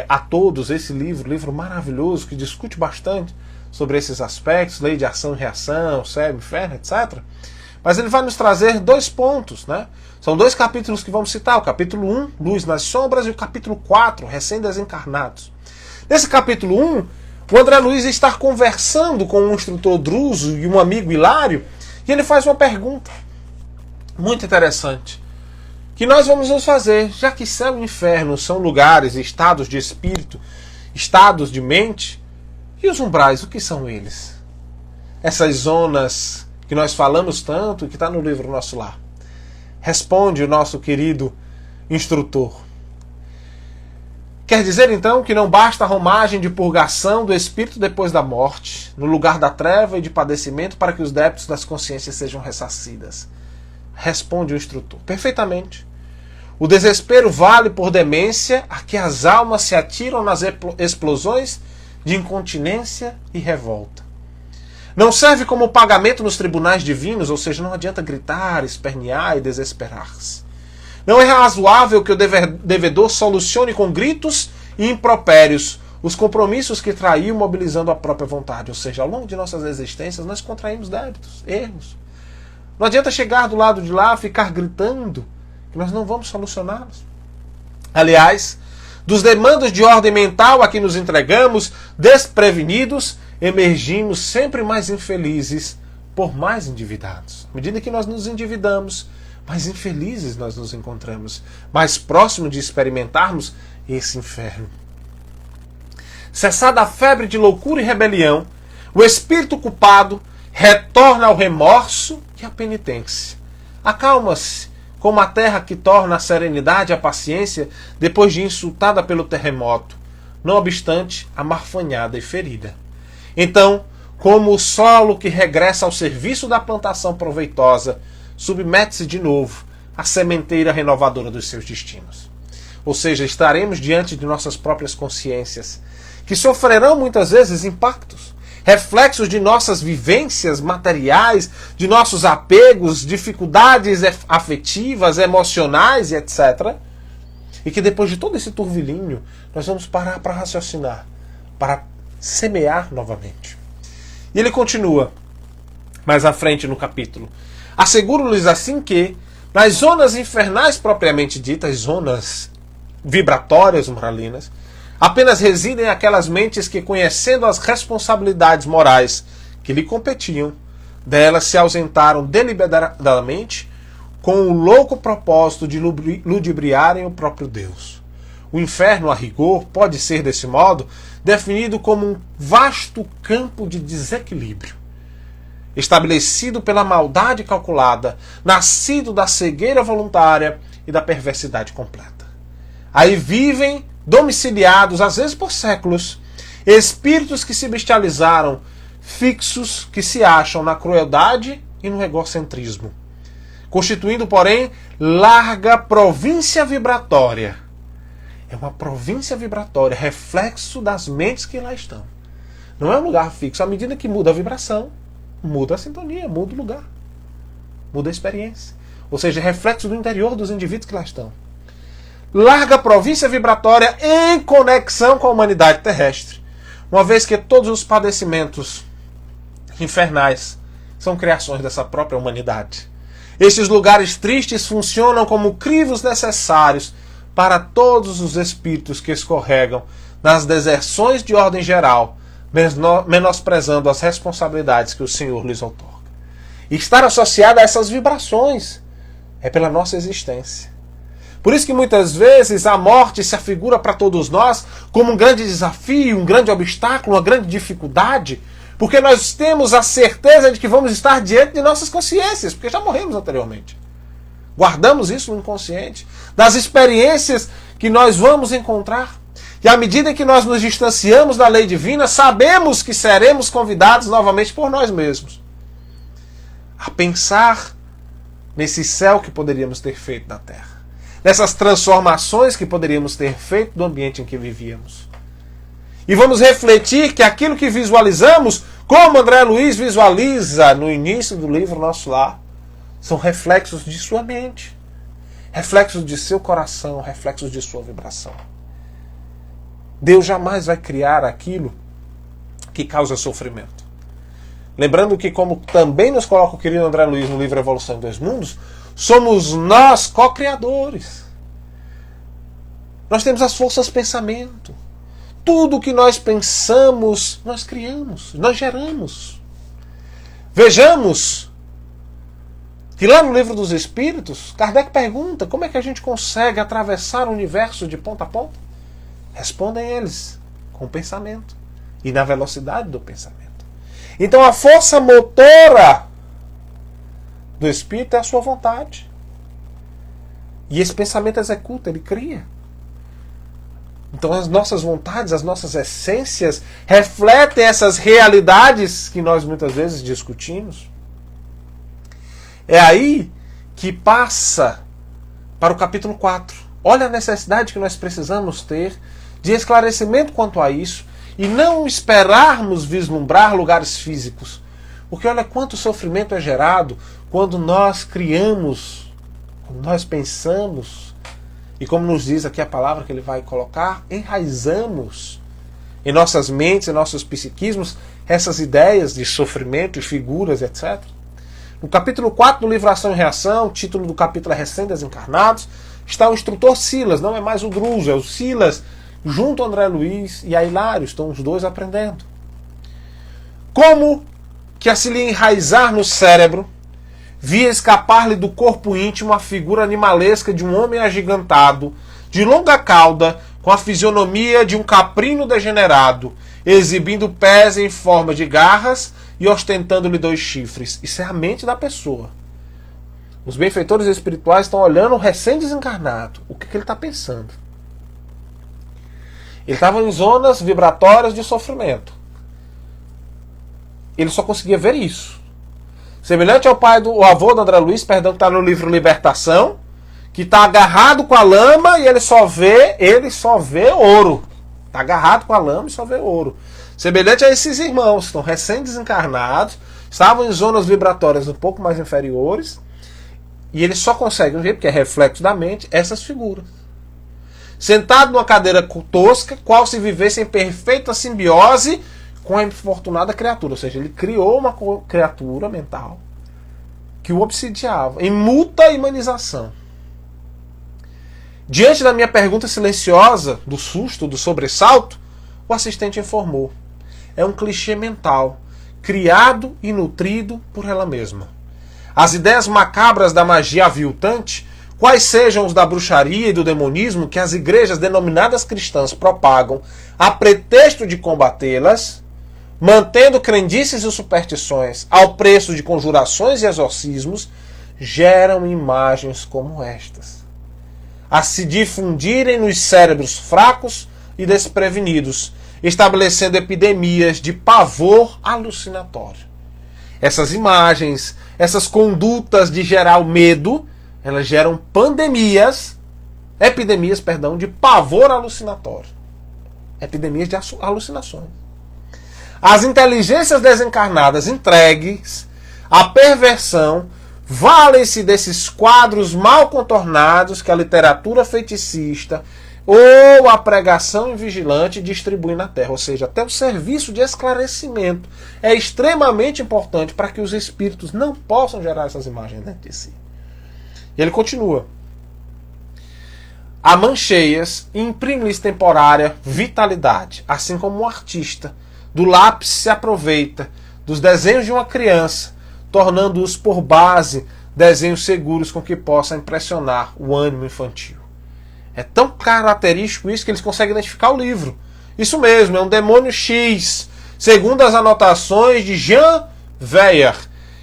a todos esse livro maravilhoso que discute bastante sobre esses aspectos, lei de ação e reação, céu, inferno, etc. Mas ele vai nos trazer 2 pontos, né? São 2 capítulos que vamos citar. O capítulo 1, Luz nas Sombras, e o capítulo 4, Recém-Desencarnados. Nesse capítulo 1, o André Luiz está conversando com um instrutor druso e um amigo Hilário, e ele faz uma pergunta muito interessante, que nós vamos nos fazer, já que céu e inferno são lugares, estados de espírito, estados de mente, e os umbrais, o que são eles? Essas zonas que nós falamos tanto e que está no livro Nosso Lar. Responde o nosso querido instrutor. Quer dizer então que não basta a romagem de purgação do espírito depois da morte, no lugar da treva e de padecimento, para que os débitos das consciências sejam ressarcidas. Responde o instrutor. Perfeitamente. O desespero vale por demência a que as almas se atiram nas explosões de incontinência e revolta. Não serve como pagamento nos tribunais divinos, ou seja, não adianta gritar, espernear e desesperar-se. Não é razoável que o devedor solucione com gritos e impropérios os compromissos que traiu, mobilizando a própria vontade. Ou seja, ao longo de nossas existências, nós contraímos débitos, erros. Não adianta chegar do lado de lá, ficar gritando, que nós não vamos solucioná-los. Aliás, dos demandos de ordem mental a que nos entregamos, desprevenidos, emergimos sempre mais infelizes por mais endividados. À medida que nós nos endividamos, mais infelizes nós nos encontramos, mais próximo de experimentarmos esse inferno. Cessada a febre de loucura e rebelião, o espírito culpado retorna ao remorso e à penitência. Acalma-se, como a terra que torna a serenidade e a paciência depois de insultada pelo terremoto, não obstante amarfanhada e ferida. Então, como o solo que regressa ao serviço da plantação proveitosa, submete-se de novo à sementeira renovadora dos seus destinos. ou seja, estaremos diante de nossas próprias consciências, que sofrerão muitas vezes impactos, reflexos de nossas vivências materiais, de nossos apegos, dificuldades afetivas, emocionais e etc. E que depois de todo esse turbilínio, nós vamos parar para raciocinar, para semear novamente. E ele continua, mais à frente no capítulo. Asseguro-lhes assim que, nas zonas infernais propriamente ditas, zonas vibratórias moralinas, apenas residem aquelas mentes que, conhecendo as responsabilidades morais que lhe competiam, delas se ausentaram deliberadamente com o louco propósito de ludibriarem o próprio Deus. O inferno, a rigor, pode ser, desse modo, definido como um vasto campo de desequilíbrio, estabelecido pela maldade calculada, nascido da cegueira voluntária e da perversidade completa. Aí vivem, domiciliados, às vezes por séculos, espíritos que se bestializaram, fixos que se acham na crueldade e no egocentrismo, constituindo, porém, larga província vibratória. É uma província vibratória, reflexo das mentes que lá estão. Não é um lugar fixo. À medida que muda a vibração, muda a sintonia, muda o lugar, muda a experiência. Ou seja, reflexo do interior dos indivíduos que lá estão. Larga província vibratória em conexão com a humanidade terrestre, uma vez que todos os padecimentos infernais são criações dessa própria humanidade. Estes lugares tristes funcionam como crivos necessários para todos os espíritos que escorregam nas deserções de ordem geral, menosprezando as responsabilidades que o Senhor lhes outorga. E estar associado a essas vibrações é pela nossa existência. Por isso que muitas vezes a morte se afigura para todos nós como um grande desafio, um grande obstáculo, uma grande dificuldade, porque nós temos a certeza de que vamos estar diante de nossas consciências, porque já morremos anteriormente. Guardamos isso no inconsciente, das experiências que nós vamos encontrar. E à medida que nós nos distanciamos da lei divina, sabemos que seremos convidados novamente por nós mesmos a pensar nesse céu que poderíamos ter feito na Terra, nessas transformações que poderíamos ter feito do ambiente em que vivíamos. E vamos refletir que aquilo que visualizamos, como André Luiz visualiza no início do livro Nosso Lar, são reflexos de sua mente, reflexos de seu coração, reflexos de sua vibração. Deus jamais vai criar aquilo que causa sofrimento. Lembrando que, como também nos coloca o querido André Luiz no livro Evolução em Dois Mundos, somos nós co-criadores. Nós temos as forças de pensamento. Tudo o que nós pensamos, nós criamos, nós geramos. Vejamos que lá no Livro dos Espíritos, Kardec pergunta como é que a gente consegue atravessar o universo de ponta a ponta. Respondem eles com o pensamento e na velocidade do pensamento. Então a força motora do Espírito é a sua vontade. E esse pensamento executa, ele cria. Então as nossas vontades, as nossas essências refletem essas realidades que nós muitas vezes discutimos. É aí que passa para o capítulo 4. Olha a necessidade que nós precisamos ter de esclarecimento quanto a isso e não esperarmos vislumbrar lugares físicos. Porque olha quanto sofrimento é gerado quando nós criamos, quando nós pensamos, e como nos diz aqui a palavra que ele vai colocar, enraizamos em nossas mentes, em nossos psiquismos, essas ideias de sofrimento e figuras, etc. No capítulo 4 do livro Ação e Reação, o título do capítulo é Recém-Desencarnados, está o instrutor Silas, não é mais o Druso, é o Silas, junto a André Luiz e a Hilário, estão os dois aprendendo. Como que a se lhe enraizar no cérebro, via escapar-lhe do corpo íntimo a figura animalesca de um homem agigantado, de longa cauda, com a fisionomia de um caprino degenerado, exibindo pés em forma de garras e ostentando-lhe 2 chifres. Isso é a mente da pessoa. Os benfeitores espirituais estão olhando o recém-desencarnado. O que ele está pensando? Ele estava em zonas vibratórias de sofrimento. Ele só conseguia ver isso. Semelhante ao avô do André Luiz, perdão, que está no livro Libertação, que está agarrado com a lama e ele só vê ouro. Está agarrado com a lama e só vê ouro. Semelhante a esses irmãos que estão recém-desencarnados, estavam em zonas vibratórias um pouco mais inferiores, e eles só conseguem ver, porque é reflexo da mente, essas figuras. Sentado numa cadeira tosca, qual se vivesse em perfeita simbiose com a infortunada criatura. Ou seja, ele criou uma criatura mental que o obsidiava, em muita humanização. Diante da minha pergunta silenciosa, do susto, do sobressalto, o assistente informou. É um clichê mental, criado e nutrido por ela mesma. As ideias macabras da magia aviltante, quais sejam os da bruxaria e do demonismo que as igrejas denominadas cristãs propagam a pretexto de combatê-las, mantendo crendices e superstições ao preço de conjurações e exorcismos, geram imagens como estas, a se difundirem nos cérebros fracos e desprevenidos, estabelecendo epidemias de pavor alucinatório. Essas imagens, essas condutas de gerar o medo, elas geram epidemias de pavor alucinatório. Epidemias de alucinações. As inteligências desencarnadas entregues à perversão valem-se desses quadros mal contornados que a literatura feticista ou a pregação invigilante distribui na Terra. Ou seja, até o serviço de esclarecimento é extremamente importante para que os espíritos não possam gerar essas imagens dentro de si. E ele continua. A mancheias imprime-lhes temporária vitalidade, assim como um artista do lápis se aproveita dos desenhos de uma criança, tornando-os por base desenhos seguros com que possa impressionar o ânimo infantil. É tão característico isso que eles conseguem identificar o livro. Isso mesmo, é um demônio X, segundo as anotações de Jean Weyer,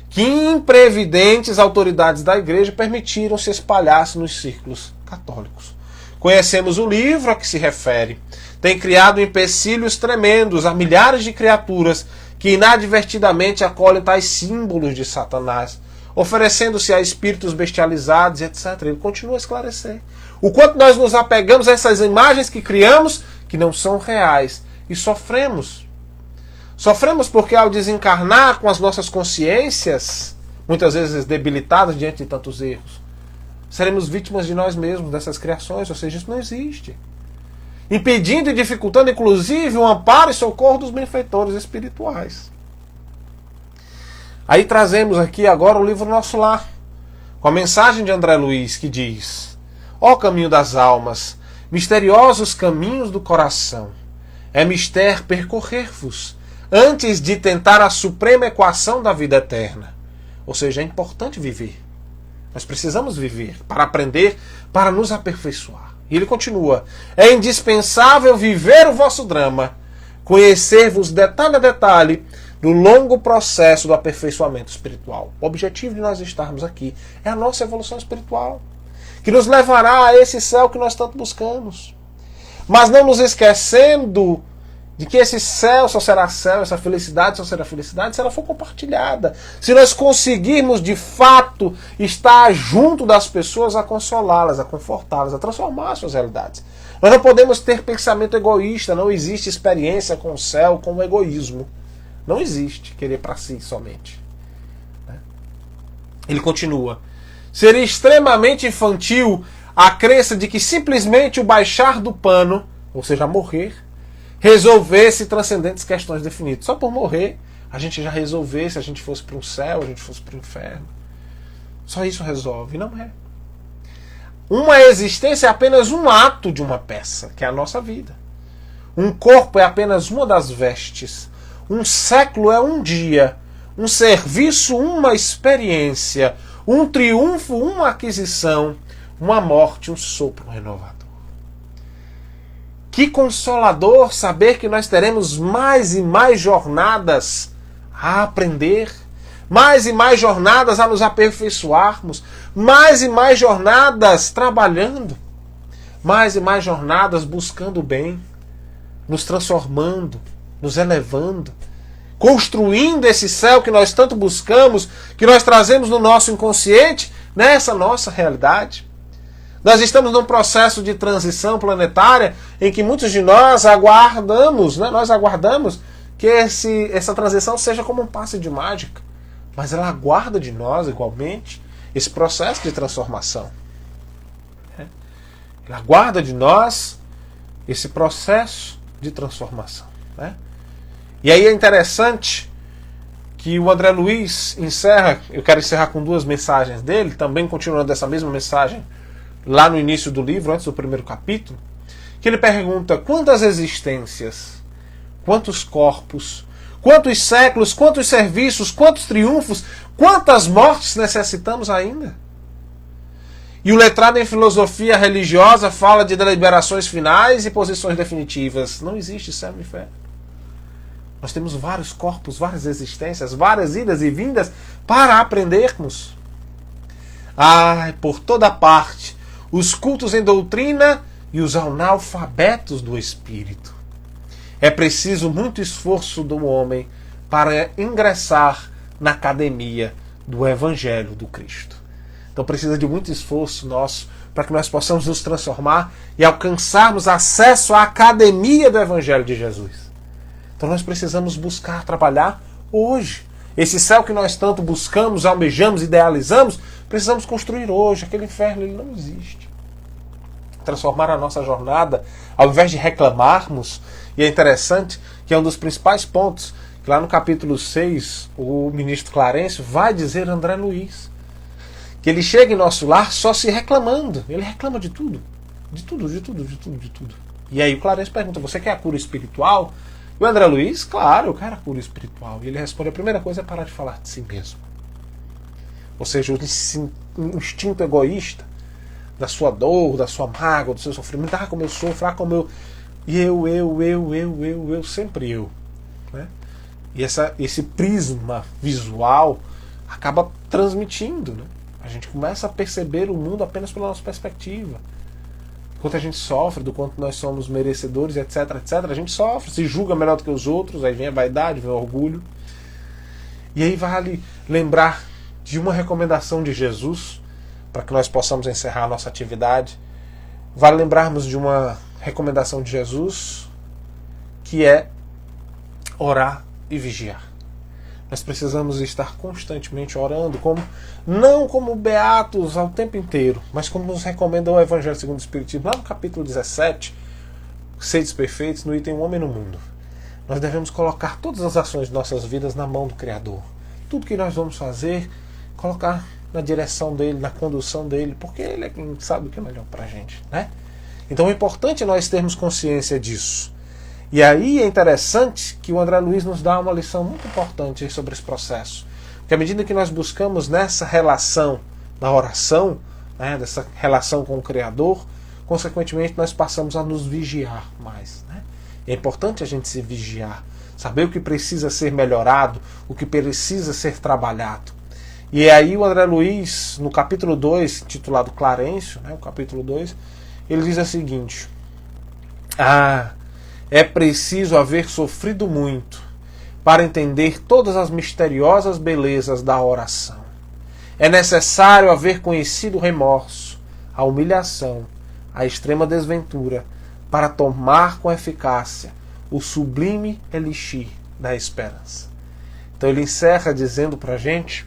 que imprevidentes autoridades da igreja permitiram se espalhasse nos círculos católicos. Conhecemos o livro a que se refere. Tem criado empecilhos tremendos a milhares de criaturas que inadvertidamente acolhem tais símbolos de Satanás, oferecendo-se a espíritos bestializados, etc. Ele continua a esclarecer. O quanto nós nos apegamos a essas imagens que criamos, que não são reais, e sofremos. Sofremos porque ao desencarnar com as nossas consciências, muitas vezes debilitadas diante de tantos erros, seremos vítimas de nós mesmos, dessas criações, ou seja, isso não existe. Impedindo e dificultando, inclusive, o amparo e socorro dos benfeitores espirituais. Aí trazemos aqui agora o livro Nosso Lar, com a mensagem de André Luiz, que diz: ó caminho das almas, misteriosos caminhos do coração, é mister percorrer-vos, antes de tentar a suprema equação da vida eterna. Ou seja, é importante viver. Nós precisamos viver para aprender, para nos aperfeiçoar. E ele continua: é indispensável viver o vosso drama, conhecer-vos detalhe a detalhe do longo processo do aperfeiçoamento espiritual. O objetivo de nós estarmos aqui é a nossa evolução espiritual, que nos levará a esse céu que nós tanto buscamos. Mas não nos esquecendo de que esse céu, essa felicidade só será felicidade se ela for compartilhada. Se nós conseguirmos de fato estar junto das pessoas a consolá-las, a confortá-las, a transformar as suas realidades. Nós não podemos ter pensamento egoísta, não existe experiência com o céu, com o egoísmo. Não existe querer para si somente. Ele continua: seria extremamente infantil a crença de que simplesmente o baixar do pano, ou seja, morrer, resolvesse transcendentes questões definidas. Só por morrer, a gente já resolvesse, se a gente fosse para o céu, a gente fosse para o inferno. Só isso resolve. Não é. Uma existência é apenas um ato de uma peça, que é a nossa vida. Um corpo é apenas uma das vestes. Um século é um dia. Um serviço, uma experiência. Um triunfo, uma aquisição. Uma morte, um sopro renovador. Que consolador saber que nós teremos mais e mais jornadas a aprender, mais e mais jornadas a nos aperfeiçoarmos, mais e mais jornadas trabalhando, mais e mais jornadas buscando o bem, nos transformando, nos elevando, construindo esse céu que nós tanto buscamos, que nós trazemos no nosso inconsciente, nessa nossa realidade. Nós estamos num processo de transição planetária em que muitos de nós aguardamos, né? Nós aguardamos que essa transição seja como um passe de mágica. Mas ela aguarda de nós, igualmente, esse processo de transformação. Ela aguarda de nós esse processo de transformação. Né? E aí é interessante que o André Luiz encerra, eu quero encerrar com 2 mensagens dele, também continuando essa mesma mensagem lá no início do livro, antes do primeiro capítulo, que ele pergunta: quantas existências, quantos corpos, quantos séculos, quantos serviços, quantos triunfos, quantas mortes necessitamos ainda? E o letrado em filosofia religiosa fala de deliberações finais e posições definitivas. Não existe céu e inferno. Nós temos vários corpos, várias existências, várias idas e vindas para aprendermos. Por toda parte, os cultos em doutrina e os analfabetos do espírito. É preciso muito esforço do homem para ingressar na academia do Evangelho do Cristo. Então precisa de muito esforço nosso para que nós possamos nos transformar e alcançarmos acesso à academia do Evangelho de Jesus. Então nós precisamos buscar trabalhar hoje. Esse céu que nós tanto buscamos, almejamos, idealizamos, precisamos construir hoje. Aquele inferno, ele não existe. Transformar a nossa jornada, ao invés de reclamarmos, e é interessante que é um dos principais pontos, que lá no capítulo 6, o ministro Clarencio vai dizer a André Luiz, que ele chega em nosso lar só se reclamando. Ele reclama de tudo. De tudo, de tudo, de tudo, de tudo. E aí o Clarencio pergunta: você quer a cura espiritual? E o André Luiz: claro, eu quero a cura espiritual. E ele responde: a primeira coisa é parar de falar de si mesmo. Ou seja, o instinto egoísta da sua dor, da sua mágoa, do seu sofrimento. Como eu sofro, como eu... E eu, sempre eu. Né? E esse prisma visual acaba transmitindo. Né? A gente começa a perceber o mundo apenas pela nossa perspectiva. Quanto a gente sofre, do quanto nós somos merecedores, etc, etc. A gente sofre, se julga melhor do que os outros, aí vem a vaidade, vem o orgulho. E aí vale lembrar de uma recomendação de Jesus, para que nós possamos encerrar a nossa atividade. Vale lembrarmos de uma recomendação de Jesus, que é orar e vigiar. Nós precisamos estar constantemente orando, não como beatos ao tempo inteiro, mas como nos recomenda o Evangelho segundo o Espiritismo, lá no capítulo 17, Sedes Perfeitos, no item O Homem no Mundo. Nós devemos colocar todas as ações de nossas vidas na mão do Criador. Tudo que nós vamos fazer, colocar na direção dele, na condução dele, porque ele é quem sabe o que é melhor para a gente. Né? Então é importante nós termos consciência disso. E aí é interessante que o André Luiz nos dá uma lição muito importante sobre esse processo. Porque à medida que nós buscamos nessa relação da oração, né, dessa relação com o Criador, consequentemente nós passamos a nos vigiar mais. Né? É importante a gente se vigiar, saber o que precisa ser melhorado, o que precisa ser trabalhado. E aí o André Luiz, no capítulo 2, titulado Clarencio, né, o capítulo 2, ele diz o seguinte: é preciso haver sofrido muito para entender todas as misteriosas belezas da oração. É necessário haver conhecido o remorso, a humilhação, a extrema desventura, para tomar com eficácia o sublime elixir da esperança. Então ele encerra dizendo para a gente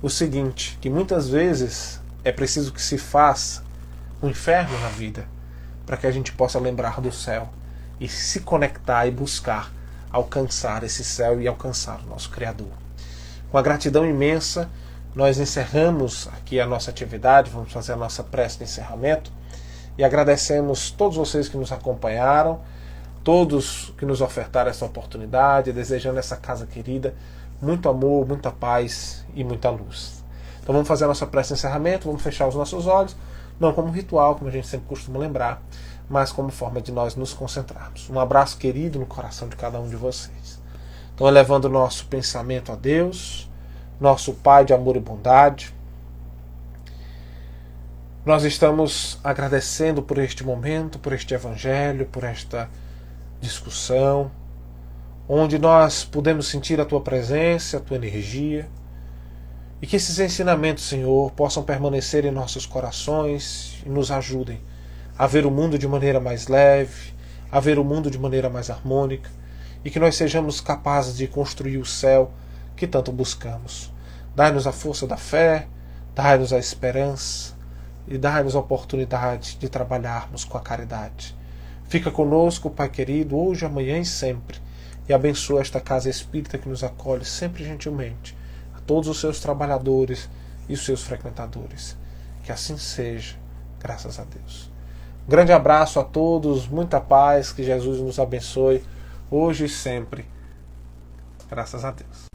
o seguinte, que muitas vezes é preciso que se faça um inferno na vida para que a gente possa lembrar do céu e se conectar e buscar alcançar esse céu e alcançar o nosso Criador. Com a gratidão imensa, nós encerramos aqui a nossa atividade, vamos fazer a nossa prece de encerramento e agradecemos todos vocês que nos acompanharam, todos que nos ofertaram essa oportunidade, desejando essa casa querida muito amor, muita paz e muita luz. Então vamos fazer a nossa prece de encerramento, vamos fechar os nossos olhos, não como ritual, como a gente sempre costuma lembrar, mas como forma de nós nos concentrarmos. Um abraço querido no coração de cada um de vocês. Então elevando o nosso pensamento a Deus, nosso Pai de amor e bondade, nós estamos agradecendo por este momento, por este Evangelho, por esta discussão, onde nós podemos sentir a Tua presença, a Tua energia, E que esses ensinamentos, Senhor, possam permanecer em nossos corações e nos ajudem a ver o mundo de maneira mais leve, a ver o mundo de maneira mais harmônica, e que nós sejamos capazes de construir o céu que tanto buscamos. Dai-nos a força da fé, dai-nos a esperança e dai-nos a oportunidade de trabalharmos com a caridade. Fica conosco, Pai querido, hoje, amanhã e sempre, e abençoa esta casa espírita que nos acolhe sempre gentilmente, a todos os seus trabalhadores e os seus frequentadores. Que assim seja, graças a Deus. Um grande abraço a todos, muita paz, que Jesus nos abençoe, hoje e sempre, graças a Deus.